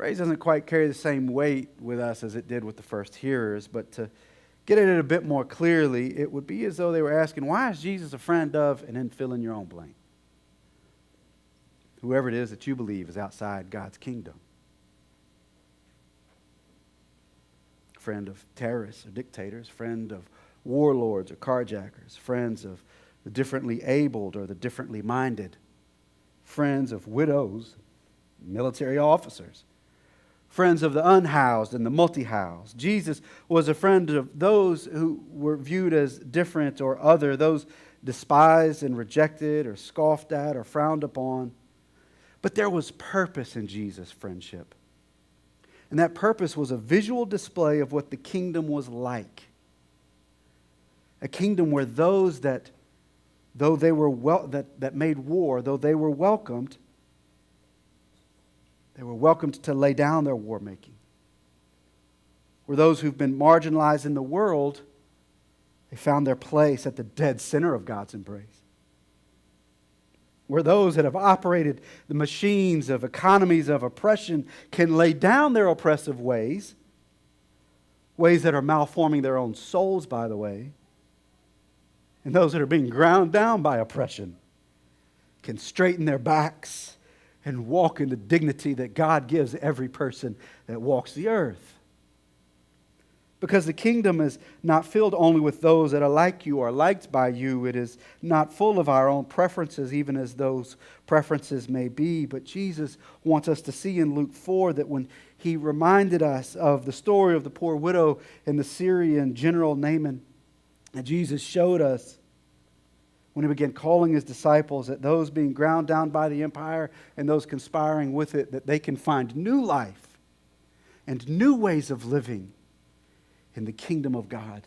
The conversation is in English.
phrase doesn't quite carry the same weight with us as it did with the first hearers, but to get at it a bit more clearly, it would be as though they were asking, why is Jesus a friend of, and then fill in your own blank. Whoever it is that you believe is outside God's kingdom. Friend of terrorists or dictators, friend of warlords or carjackers, friends of the differently abled or the differently minded, friends of widows, military officers, friends of the unhoused and the multi-housed. Jesus was a friend of those who were viewed as different or other, those despised and rejected or scoffed at or frowned upon. But there was purpose in Jesus' friendship. And that purpose was a visual display of what the kingdom was like. A kingdom where those that, though they were that made war, though they were welcomed to lay down their war making. Where those who've been marginalized in the world, they found their place at the dead center of God's embrace. Where those that have operated the machines of economies of oppression can lay down their oppressive ways that are malforming their own souls, by the way, and those that are being ground down by oppression can straighten their backs and walk in the dignity that God gives every person that walks the earth. Because the kingdom is not filled only with those that are like you or liked by you. It is not full of our own preferences, even as those preferences may be. But Jesus wants us to see in Luke 4 that when he reminded us of the story of the poor widow and the Syrian general Naaman, that Jesus showed us when he began calling his disciples that those being ground down by the empire and those conspiring with it, that they can find new life and new ways of living in the kingdom of God